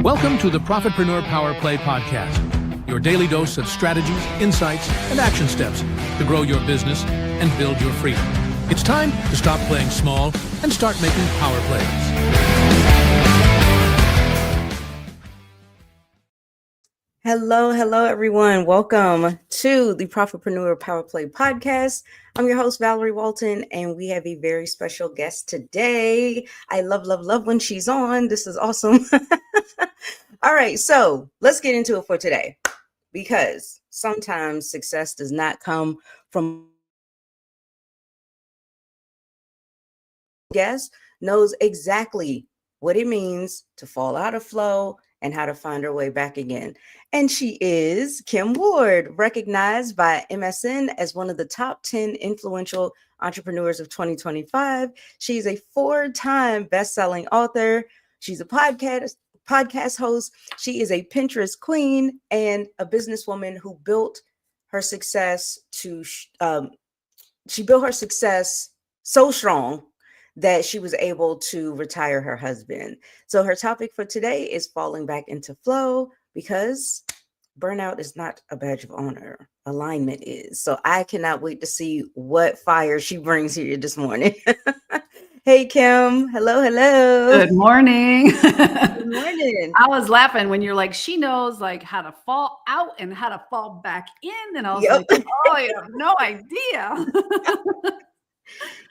Welcome to the Profitpreneur Power Play podcast, your daily dose of strategies, insights, and action steps to grow your business and build your freedom. It's time to stop playing small and start making power plays. Hello, everyone. Welcome to the Profitpreneur Power Play podcast. I'm your host, Valerie Walton, and we have a very special guest today. I love when she's on. This is awesome. All right, so let's get into it for today, because sometimes success does not come from guest knows exactly what it means to fall out of flow and how to find her way back again. And she is Kim Ward, recognized by MSN as one of the top 10 influential entrepreneurs of 2025. She's a 4-time best-selling author. She's a podcast host. She is a Pinterest queen and a businesswoman who built her success so strong that she was able to retire her husband. So her topic for today is falling back into flow, because burnout is not a badge of honor. Alignment is. So I cannot wait to see what fire she brings here this morning. Hey, Kim. Hello. Good morning. Good morning. I was laughing when you're like, she knows like how to fall out and how to fall back in. And I was like, oh, you have no idea.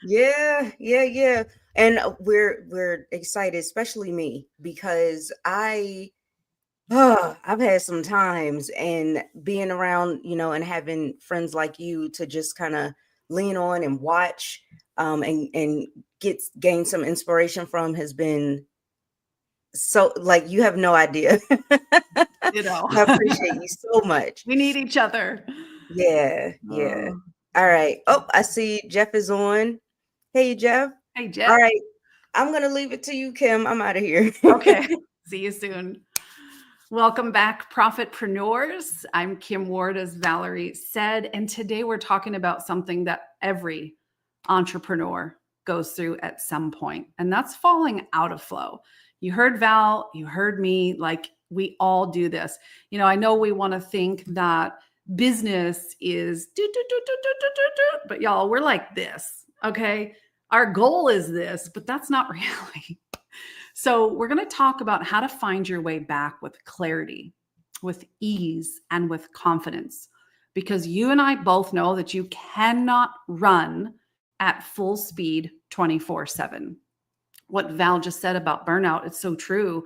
Yeah. And we're excited, especially me, because I've had some times, and being around, and having friends like you to just kind of lean on and watch and gain some inspiration from has been so, like, you have no idea. I appreciate you so much. We need each other. Yeah. All right. Oh, I see Jeff is on. Hey, Jeff. Hey, Jeff. All right. I'm going to leave it to you, Kim. I'm out of here. Okay. See you soon. Welcome back, Profitpreneurs. I'm Kim Ward, as Valerie said, and today we're talking about something that every entrepreneur goes through at some point, and that's falling out of flow. You heard Val, you heard me, like we all do this. I know we want to think that business is but y'all, we're like this, okay? Our goal is this, but that's not reality. So we're going to talk about how to find your way back with clarity, with ease, and with confidence, because you and I both know that you cannot run at full speed 24/7. What Val just said about burnout, it's so true.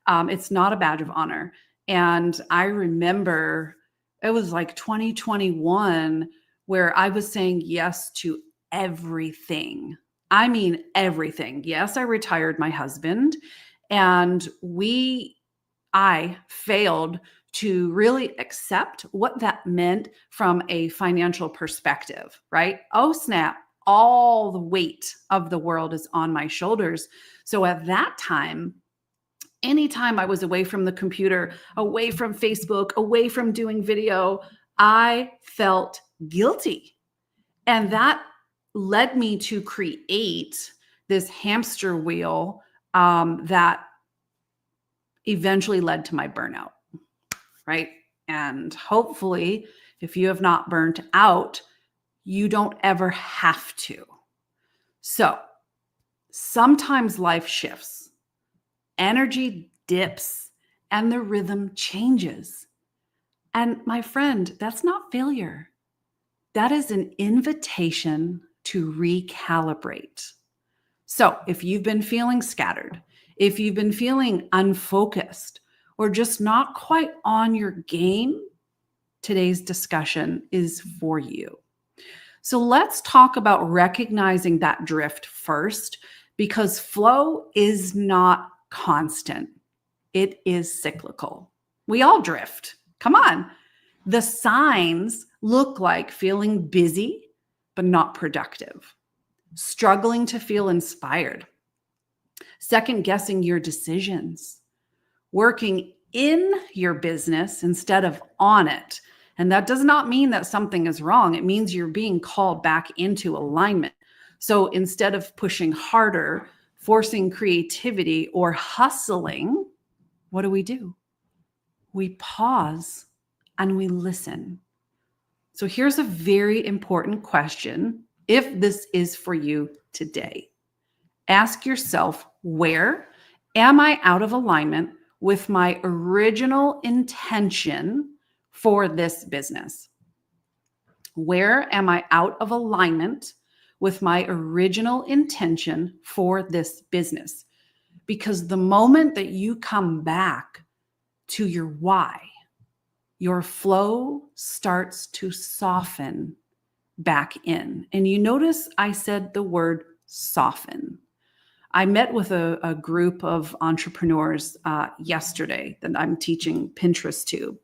It's not a badge of honor. And I remember it was like 2021 where I was saying yes to everything. I mean, everything. Yes, I retired my husband, and I failed to really accept what that meant from a financial perspective, right? Oh, snap. All the weight of the world is on my shoulders. So at that time, anytime I was away from the computer, away from Facebook, away from doing video, I felt guilty. And that led me to create this hamster wheel that eventually led to my burnout, right? And hopefully, if you have not burnt out, you don't ever have to. So sometimes life shifts, energy dips, and the rhythm changes. And my friend, that's not failure. That is an invitation to recalibrate. So if you've been feeling scattered, if you've been feeling unfocused, or just not quite on your game, today's discussion is for you. So let's talk about recognizing that drift first, because flow is not constant. It is cyclical. We all drift. Come on. The signs look like feeling busy, but not productive, struggling to feel inspired, second guessing your decisions, working in your business instead of on it. And that does not mean that something is wrong. It means you're being called back into alignment. So instead of pushing harder, forcing creativity, or hustling, what do? We pause and we listen. So here's a very important question. If this is for you today, ask yourself, where am I out of alignment with my original intention for this business? Where am I out of alignment with my original intention for this business? Because the moment that you come back to your why, your flow starts to soften back in. And you notice I said the word soften. I met with a group of entrepreneurs yesterday that I'm teaching Pinterest to.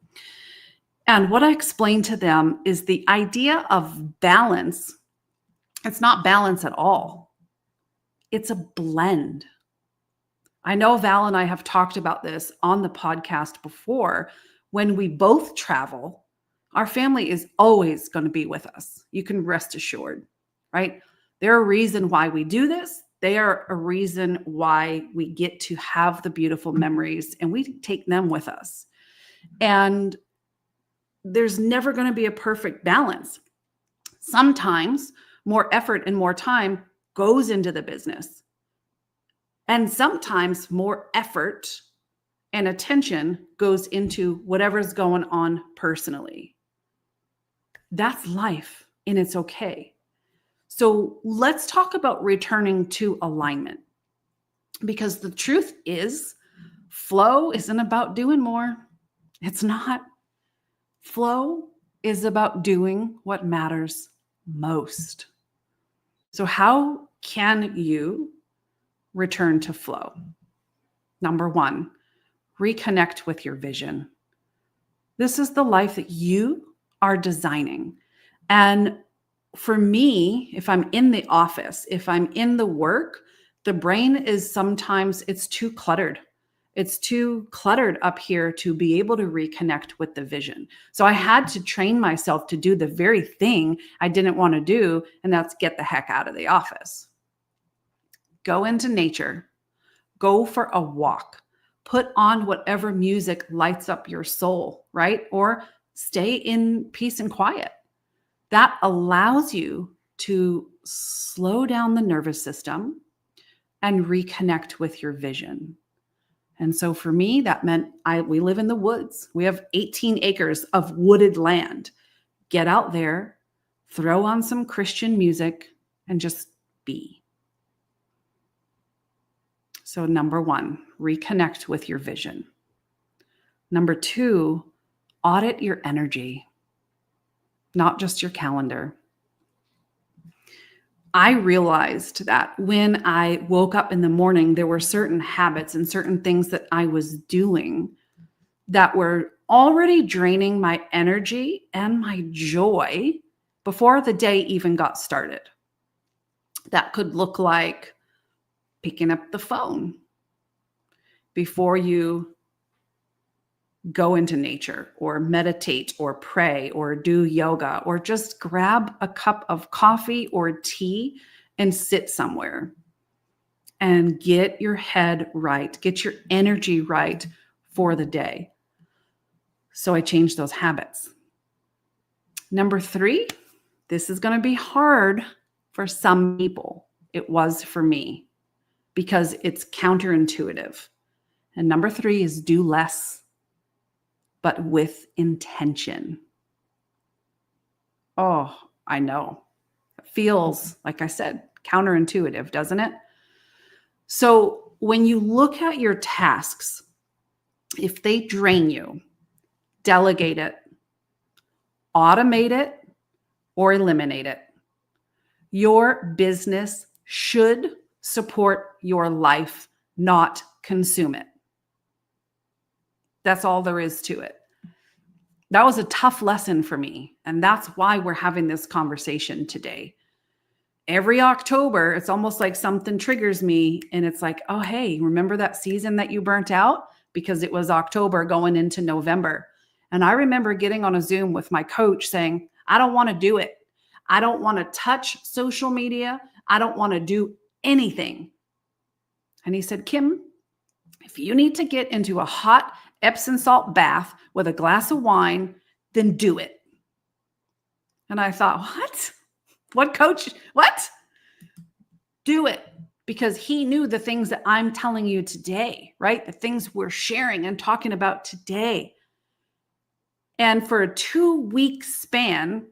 And what I explained to them is the idea of balance. It's not balance at all. It's a blend. I know Val and I have talked about this on the podcast before. When we both travel, our family is always going to be with us. You can rest assured, right? They're a reason why we do this. They are a reason why we get to have the beautiful memories, and we take them with us. And there's never going to be a perfect balance. Sometimes more effort and more time goes into the business. And sometimes more effort and attention goes into whatever's going on personally. That's life, and it's okay. So let's talk about returning to alignment, because the truth is, flow isn't about doing more. It's not. Flow is about doing what matters most. So how can you return to flow? Number one, reconnect with your vision. This is the life that you are designing. And for me, if I'm in the office, if I'm in the work, the brain is sometimes, it's too cluttered. It's too cluttered up here to be able to reconnect with the vision. So I had to train myself to do the very thing I didn't want to do, and that's get the heck out of the office. Go into nature. Go for a walk. Put on whatever music lights up your soul, right? Or stay in peace and quiet. That allows you to slow down the nervous system and reconnect with your vision. And so for me, that meant we live in the woods. We have 18 acres of wooded land. Get out there, throw on some Christian music, and just be. So number one, reconnect with your vision. Number two, audit your energy, not just your calendar. I realized that when I woke up in the morning, there were certain habits and certain things that I was doing that were already draining my energy and my joy before the day even got started. That could look like picking up the phone before you go into nature, or meditate, or pray, or do yoga, or just grab a cup of coffee or tea and sit somewhere and get your head right, get your energy right for the day. So I changed those habits. Number three, this is going to be hard for some people. It was for me because it's counterintuitive. And number three is do less, but with intention. Oh, I know. It feels, like I said, counterintuitive, doesn't it? So when you look at your tasks, if they drain you, delegate it, automate it, or eliminate it. Your business should support your life, not consume it. That's all there is to it. That was a tough lesson for me. And that's why we're having this conversation today. Every October, it's almost like something triggers me. And it's like, oh, hey, remember that season that you burnt out? Because it was October going into November. And I remember getting on a Zoom with my coach saying, I don't want to do it. I don't want to touch social media. I don't want to do anything. And he said, Kim, If you need to get into a hot Epsom salt bath with a glass of wine, then do it. And I thought, what? What, coach? What? Do it. Because he knew the things that I'm telling you today, right? The things we're sharing and talking about today. And for a 2-week span,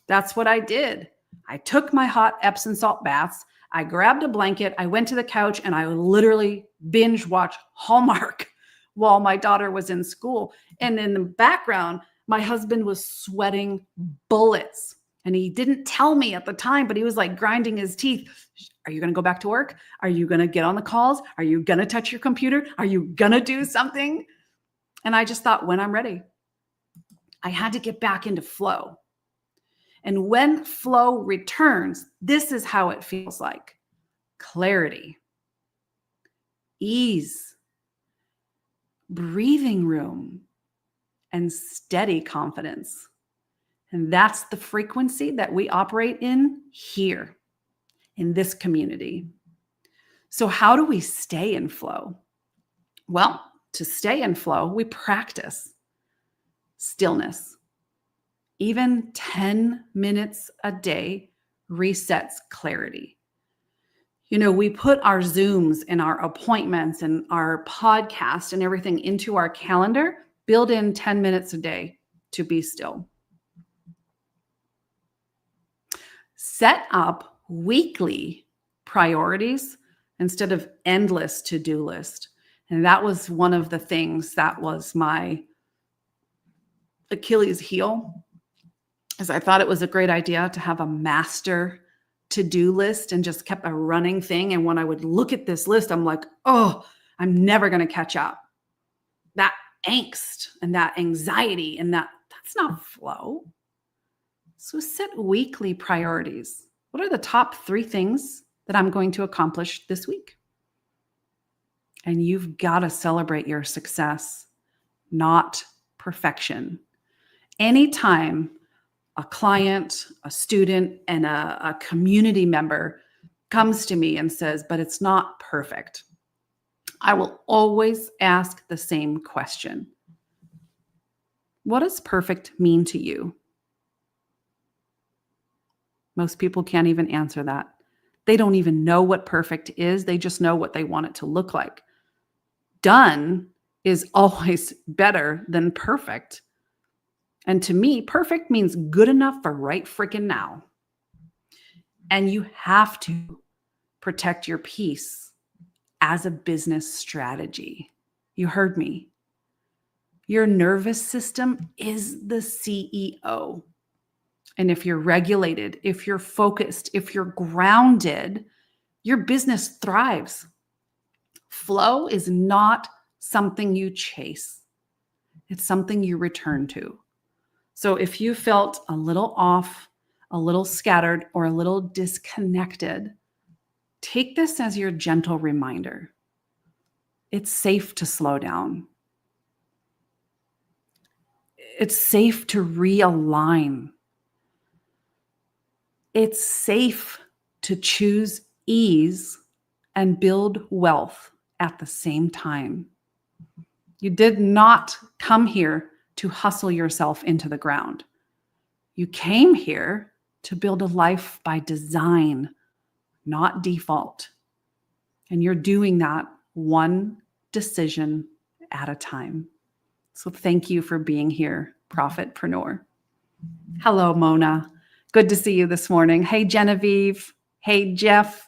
that's what I did. I took my hot Epsom salt baths. I grabbed a blanket. I went to the couch and I literally binge watched Hallmark while my daughter was in school. And in the background, my husband was sweating bullets. And he didn't tell me at the time, but he was like grinding his teeth. Are you going to go back to work? Are you going to get on the calls? Are you going to touch your computer? Are you going to do something? And I just thought, when I'm ready, I had to get back into flow. And when flow returns, this is how it feels like: clarity, ease, breathing room, and steady confidence. And that's the frequency that we operate in here, in this community. So how do we stay in flow? Well, to stay in flow, we practice stillness. Even 10 minutes a day resets clarity. You know, we put our Zooms and our appointments and our podcast and everything into our calendar, build in 10 minutes a day to be still. Set up weekly priorities instead of endless to-do list. And that was one of the things that was my Achilles heel, is I thought it was a great idea to have a master to-do list and just kept a running thing. And when I would look at this list, I'm like, oh, I'm never going to catch up. That angst and that anxiety and that's not flow. So set weekly priorities. What are the top 3 things that I'm going to accomplish this week? And you've got to celebrate your success, not perfection. Anytime a client, a student, and a community member comes to me and says, but it's not perfect, I will always ask the same question. What does perfect mean to you? Most people can't even answer that. They don't even know what perfect is. They just know what they want it to look like. Done is always better than perfect. And to me, perfect means good enough for right freaking now. And you have to protect your peace as a business strategy. You heard me. Your nervous system is the CEO. And if you're regulated, if you're focused, if you're grounded, your business thrives. Flow is not something you chase. It's something you return to. So if you felt a little off, a little scattered, or a little disconnected, take this as your gentle reminder. It's safe to slow down. It's safe to realign. It's safe to choose ease and build wealth at the same time. You did not come here to hustle yourself into the ground. You came here to build a life by design, not default. And you're doing that one decision at a time. So thank you for being here, Profitpreneur. Hello, Mona. Good to see you this morning. Hey, Genevieve. Hey, Jeff.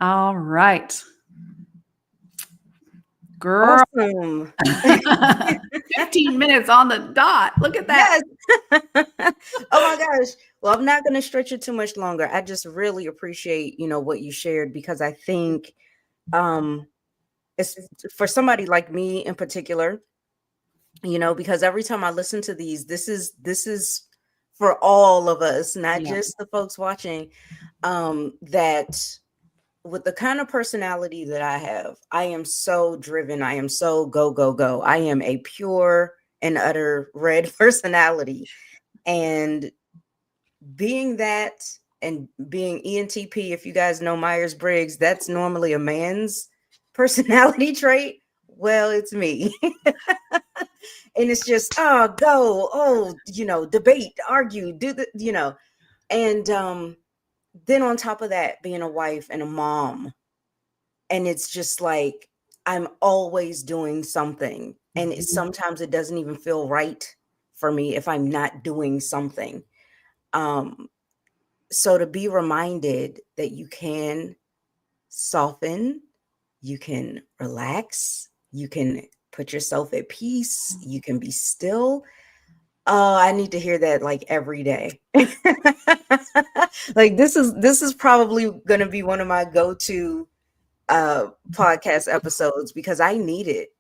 All right. Girl. Awesome. 15 minutes on the dot. Look at that. Yes. Oh my gosh. Well, I'm not going to stretch it too much longer. I just really appreciate, what you shared, because I think it's for somebody like me in particular, because every time I listen to these, this is for all of us, not just the folks watching, that with the kind of personality that I have, I am so driven. I am so go, go, go. I am a pure and utter red personality. And being that and being ENTP, if you guys know Myers-Briggs, that's normally a man's personality trait. well, it's me. And it's just, oh, go, oh, debate, argue, do the, and then on top of that, being a wife and a mom, and it's just like I'm always doing something, and sometimes it doesn't even feel right for me if I'm not doing something. So to be reminded that you can soften, you can relax, you can put yourself at peace, you can be still. Oh, I need to hear that like every day. Like this is probably going to be one of my go-to podcast episodes because I need it.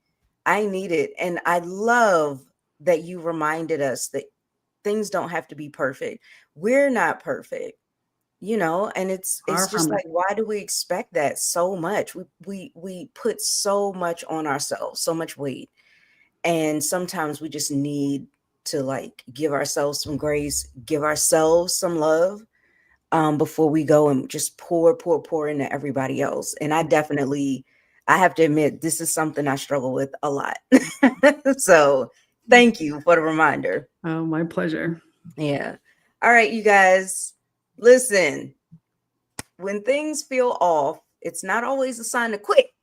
I need it. And I love that you reminded us that things don't have to be perfect. We're not perfect, and it's Far just from it. like, why do we expect that so much? We put so much on ourselves, so much weight. And sometimes we just need to like give ourselves some grace, give ourselves some love, before we go and just pour into everybody else. And I have to admit, this is something I struggle with a lot. So thank you for the reminder. Oh, my pleasure. Yeah. All right, you guys, listen, when things feel off, it's not always a sign to quit,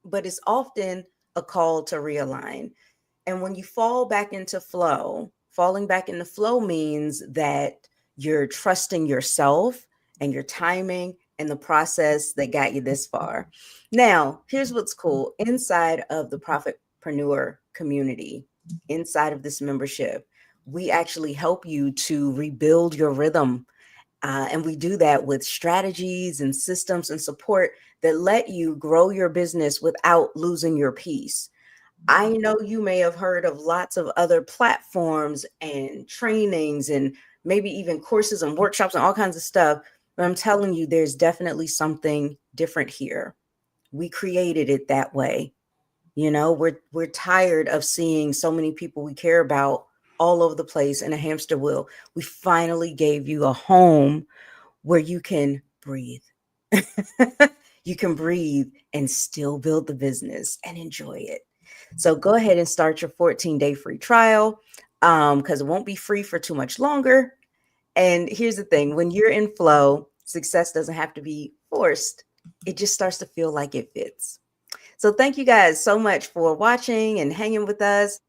but it's often a call to realign. And when you falling back into flow means that you're trusting yourself and your timing and the process that got you this far. Now, here's what's cool. Inside of the Profitpreneur community, inside of this membership, we actually help you to rebuild your rhythm. And we do that with strategies and systems and support that let you grow your business without losing your peace. I know you may have heard of lots of other platforms and trainings and maybe even courses and workshops and all kinds of stuff, but I'm telling you, there's definitely something different here. We created it that way. We're tired of seeing so many people we care about all over the place in a hamster wheel. We finally gave you a home where you can breathe. You can breathe and still build the business and enjoy it. So go ahead and start your 14-day free trial, because it won't be free for too much longer. And here's the thing, when you're in flow, success doesn't have to be forced. It just starts to feel like it fits. So thank you guys so much for watching and hanging with us.